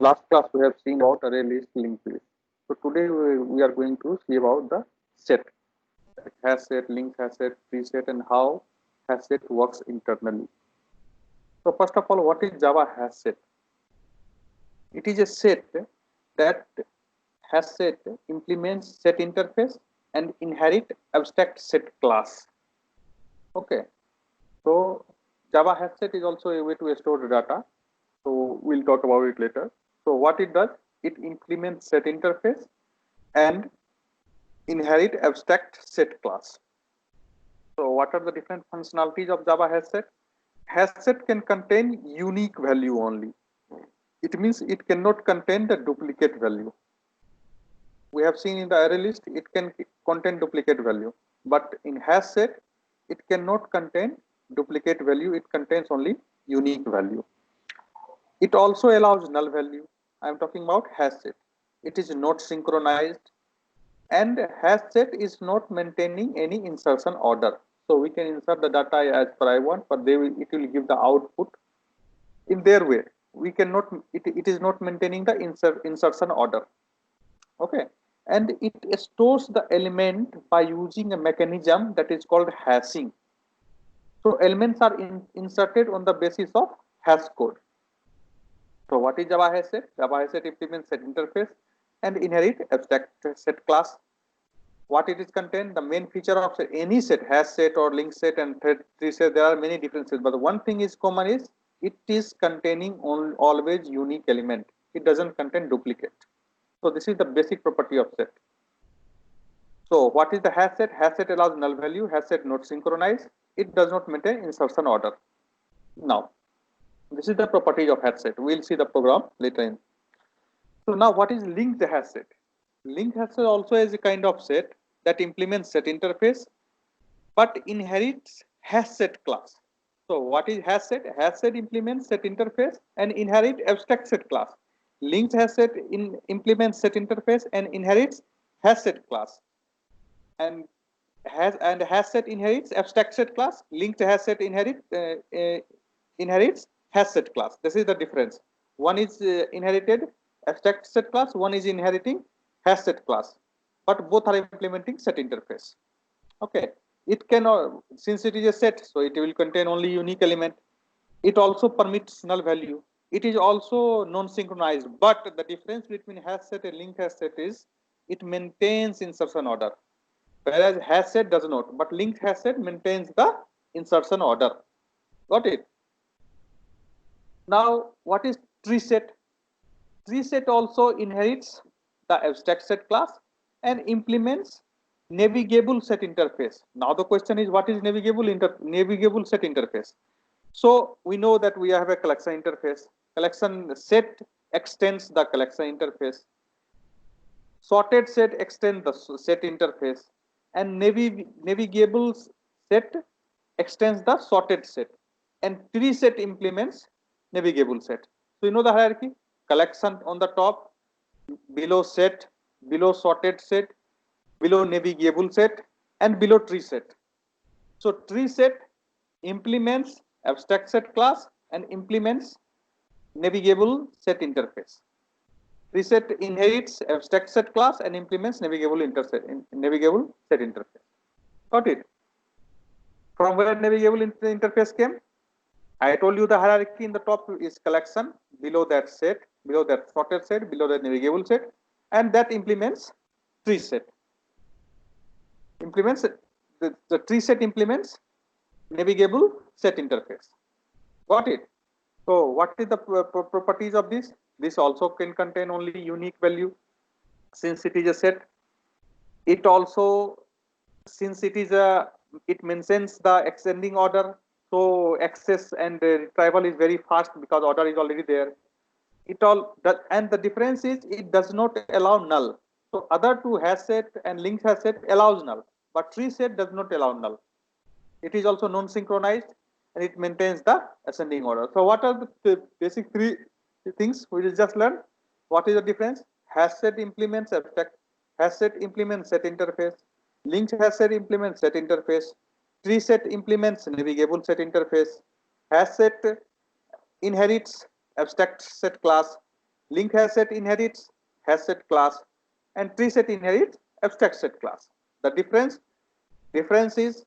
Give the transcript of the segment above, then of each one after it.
Last class we have seen about array list, linked list. So today we are going to see about the set, like hash set, linked hash set, tree set, and how hash set works internally. So first of all, what is Java hash set? It is a set that hash set implements set interface and inherit abstract set class. Okay, so Java hash set is also a way to store the data. So we'll talk about it later. So what it does, it implements set interface and inherit abstract set class. So what are the different functionalities of Java hash set? Hash set can contain unique value only. It means it cannot contain the duplicate value. We have seen in the array list, it can contain duplicate value, but in hash set, it cannot contain duplicate value. It contains only unique value. It also allows null value. I am talking about hash set. It is not synchronized, and hash set is not maintaining any insertion order. So we can insert the data as per I want, but it will give the output in their way. We cannot. It is not maintaining the insertion order. Okay, and it stores the element by using a mechanism that is called hashing. So elements are inserted on the basis of hash code. So what is Java hash set? Java hash set implements set interface and inherit abstract set class. What it is contained, the main feature of any set, hash set or link set and tree set, there are many differences, but the one thing is common is it is containing always unique element. It doesn't contain duplicate. So this is the basic property of set. So what is the hash set? Hash set allows null value, hash set not synchronized, it does not maintain insertion order. Now, this is the property of hash set. We'll see the program later in. So now what is linked hash set? Linked hash set also is a kind of set that implements set interface but inherits hash set class. So what is hash set? Hash set implements set interface and inherit abstract set class. Linked hash set implements set interface and inherits hash set class. And hash set inherits abstract set class. Linked hash set inherits hash set class. This is the difference. One is inherited abstract set class, one is inheriting hash set class, but both are implementing set interface. Okay, it cannot, since it is a set, so it will contain only unique element. It also permits null value. It is also non-synchronized, but the difference between hash set and linked hash set is it maintains insertion order, whereas hash set does not, but linked hash set maintains the insertion order. Got it? Now, what is tree set? Tree set also inherits the abstract set class and implements navigable set interface. Now the question is, what is navigable set interface? So we know that we have a collection interface. Collection set extends the collection interface. Sorted set extends the set interface, and navigable set extends the sorted set, and tree set implements navigable set. So you know the hierarchy: collection on the top, below set, below sorted set, below navigable set, and below tree set. So tree set implements abstract set class and implements navigable set interface. Tree set inherits abstract set class and implements navigable set interface. Got it? From where navigable interface came? I told you the hierarchy in the top is collection, below that set, below that sorted set, below that navigable set, and that implements tree set. Implements the tree set implements navigable set interface. Got it? So what is the properties of this? This also can contain only unique value since it is a set. It also, since it is it maintains the ascending order, so access and retrieval is very fast because order is already there. And the difference is it does not allow null. So other two hash set and linked hash set allows null, but tree set does not allow null. It is also non-synchronized and it maintains the ascending order. So what are the basic three things we will just learn? What is the difference? Hash set implements abstract, hash set implements set interface, linked hash set implements set interface, tree set implements navigable set interface, hash set inherits abstract set class, Link hash set inherits hash set class, and tree set inherits abstract set class. The difference is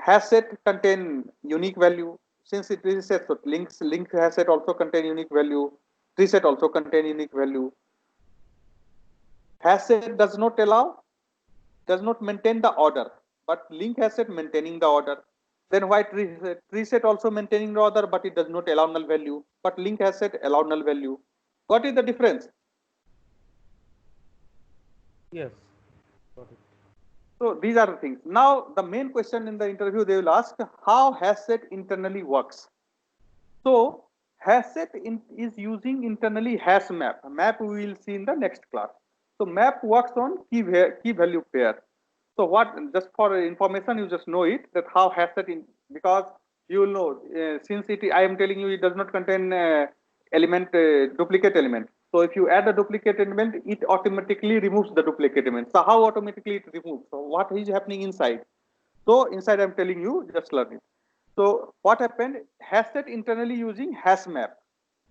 hash set contain unique value. Since it is set, so link hash set also contain unique value. Tree set also contain unique value. Hash set does not maintain the order, but link hash set maintaining the order. Then why tree set also maintaining the order, but it does not allow null value, but link hash set allow null value. What is the difference? Yes. Got it. So these are the things. Now the main question in the interview, they will ask how hash set internally works. So hash set is using internally hash map. Map we will see in the next class. So map works on key value pair. So what, just for information, you just know it, that how hash set in, because you will know, since I am telling you it does not contain duplicate element. So if you add a duplicate element, it automatically removes the duplicate element. So how automatically it removes? So what is happening inside? So inside I'm telling you, just learn it. So what happened? Hash set internally using hash map,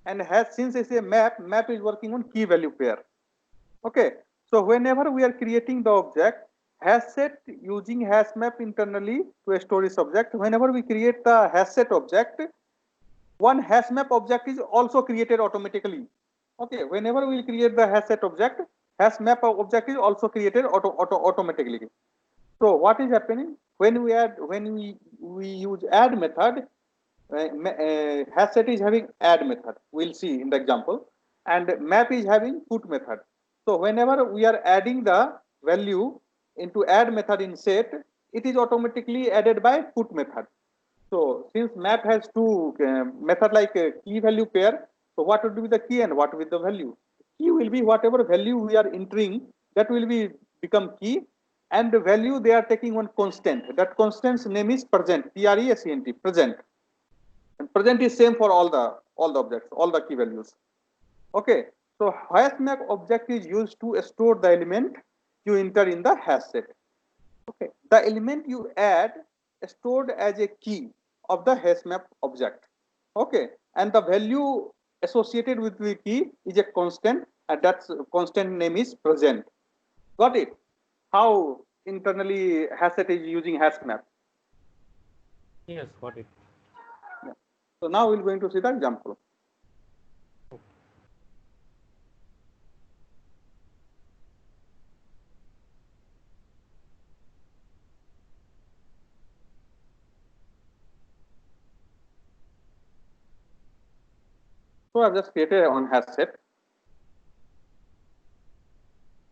and since it's a map is working on key value pair. Okay. So whenever we are creating the object, hash set using hash map internally to a storage object. Whenever we create the hash set object, one hash map object is also created automatically. Okay. Whenever we create the hash set object, hash map object is also created automatically. So what is happening when we use add method? Hash set is having add method. We'll see in the example, and map is having put method. So whenever we are adding the value into add method in set, it is automatically added by put method. So since map has two method like key value pair, so what would be the key and what will be the value? Key will be whatever value we are entering, that will be become key, and the value they are taking one constant. That constant's name is present, present. Present. And present is same for all the objects, all the key values. Okay. So hash map object is used to store the element you enter in the hash set. Okay. The element you add stored as a key of the hash map object. Okay. And the value associated with the key is a constant, and that constant name is present. Got it? How internally hash set is using hash map. Yes, got it. Yeah. So now we're going to see the example. So I've just created one hash set,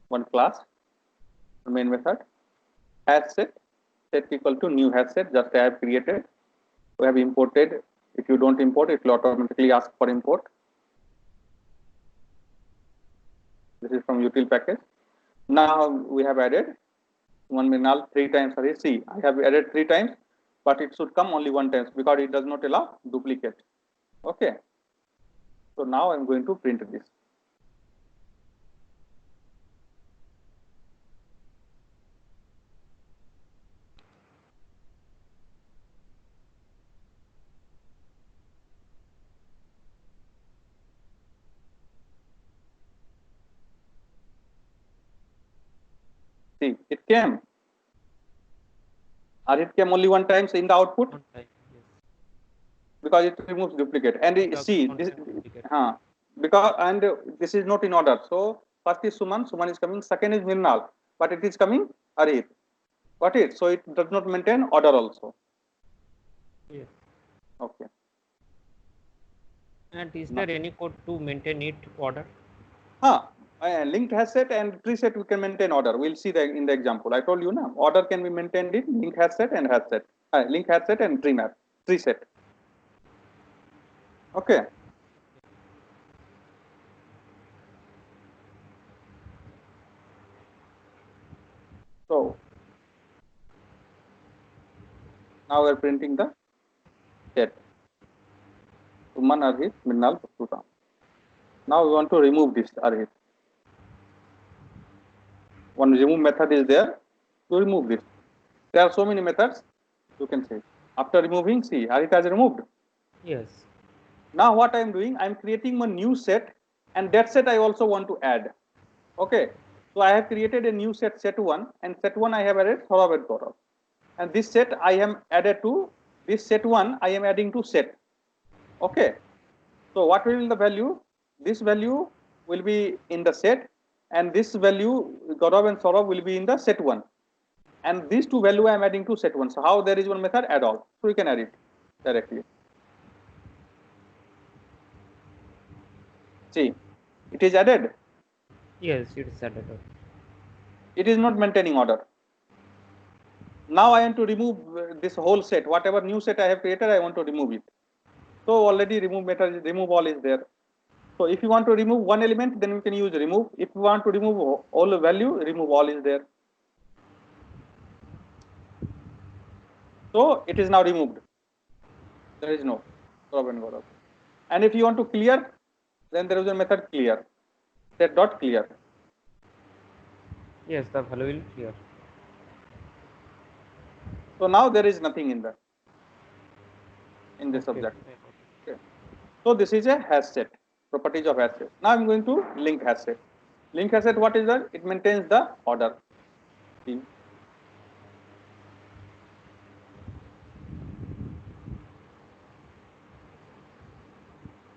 one class, the main method, hash set equal to new hash set, just I have created. We have imported. If you don't import, it will automatically ask for import. This is from util package. Now we have added one null 3 times array. See, I have added 3 times, but it should come only 1 time because it does not allow duplicate. Okay. So now I'm going to print this. See, it came. Or it came only 1 time in the output. One time, yes. Because it removes duplicate. And see, this, because and this is not in order. So first is Suman is coming. Second is Mirnal, but it is coming Arhit. Got it? So it does not maintain order also. Yes. Okay. And is there any code to maintain it order? Linked hash set and tree set we can maintain order. We'll see that in the example. I told you now, order can be maintained in link hash set and hash set. Link hash set and tree set. Okay. So now we're printing the set. Suman, Arhit, Mirnal, Sutam. Now we want to remove this Arhit. One remove method is there to remove this. There are so many methods you can say. After removing, see, Arhit has removed. Yes. Now what I am doing, I am creating a new set, and that set I also want to add. Okay, so I have created a new set, set 1, and set 1 I have added Saurabh and Gaurav. And this set I am added to, this set 1 I am adding to set. Okay, so what will be the value? This value will be in the set, and this value Gaurav and Saurabh will be in the set 1. And these two value I am adding to set 1. So how there is one method, add all. So we can add it directly. See, it is added. Yes, it is added. It is not maintaining order. Now I want to remove this whole set. Whatever new set I have created, I want to remove it. So already remove method, remove all is there. So if you want to remove one element, then we can use remove. If you want to remove all the value, remove all is there. So it is now removed. There is no problem. And if you want to clear, then there is a method clear. Set dot clear. Yes, the value will clear. So now there is nothing in this Okay. object. Okay. So this is a hash set. Properties of hash set. Now I'm going to link hash set. Link hash set, what is that? It maintains the order. See.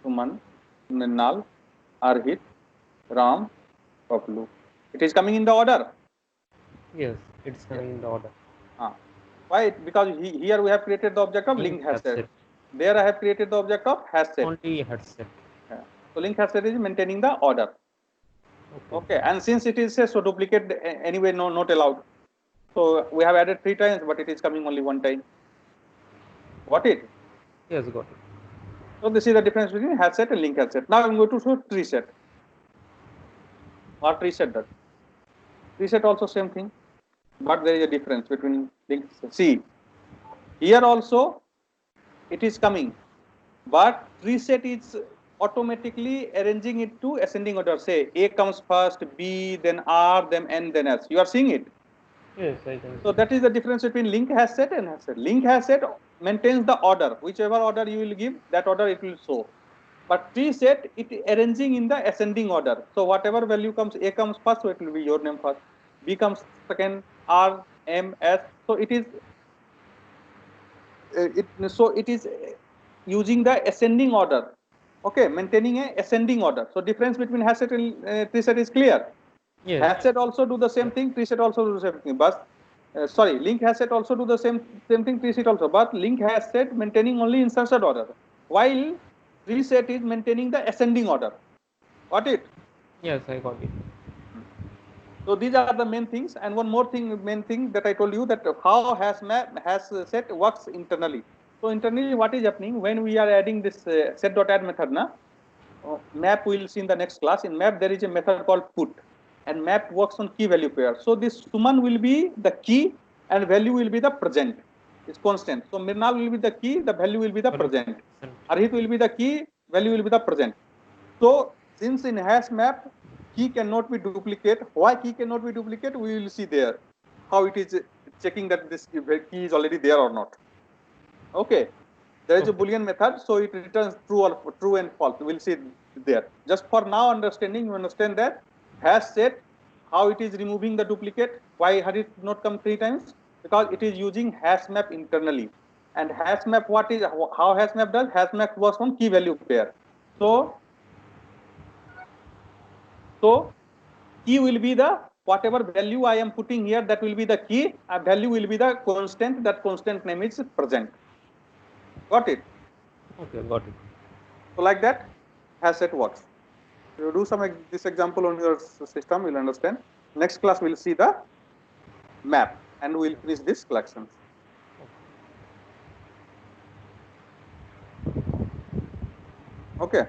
Suman, Ninal, Arhit, Ram, Paplu. It is coming in the order. Yes, it's coming in the order. Why? Because here we have created the object of link hash set. There I have created the object of hash set. Only hash set. Yeah. So link hash set is maintaining the order. Okay. And since it is so duplicate anyway, no, not allowed. So we have added 3 times, but it is coming only 1 time. Got it? Yes, got it. So this is the difference between hash set and link hash set. Now I'm going to show tree set. What tree set does? Tree set also same thing, but there is a difference between links. See, here also it is coming, but tree set is automatically arranging it to ascending order. Say A comes first, B, then R, then N, then S. You are seeing it. Yes, I can. So that is the difference between link hash set and hash set. Link hash set maintains the order. Whichever order you will give, that order it will show. But tree set, it arranging in the ascending order. So whatever value comes, A comes first, so it will be your name first. B comes second, R, M, S. So it is using the ascending order. Okay, maintaining a ascending order. So difference between hash set and tree set is clear. Yes. Hash set also do the same thing, tree set also do the same thing. But link hash set also do the same thing, tree set also. But link hash set maintaining only inserted order, while tree set is maintaining the ascending order. Got it? Yes, I got it. So these are the main things. And one more thing, main thing that I told you, that how hash set works internally. So internally, what is happening when we are adding this set.add method? Map we will see in the next class. In map, there is a method called put, and map works on key value pair. So this Suman will be the key, and value will be the present. It's constant. So Mirnal will be the key, the value will be the present. Arhit will be the key, value will be the present. So since in hash map, key cannot be duplicate. Why key cannot be duplicate? We will see there how it is checking that this key is already there or not. Okay. There is a Boolean method, so it returns true and false. We'll see there. Just for now understanding, you understand that hash set, how it is removing the duplicate. Why had it not come 3 times? Because it is using hash map internally. And hash map, how hash map does? Hash map works on key value pair. So key will be the whatever value I am putting here, that will be the key. A value will be the constant. That constant name is present. Got it? Okay, got it. So like that, hash set works. You do this example on your system, you'll understand. Next class we'll see the map, and we'll finish this collection. Okay.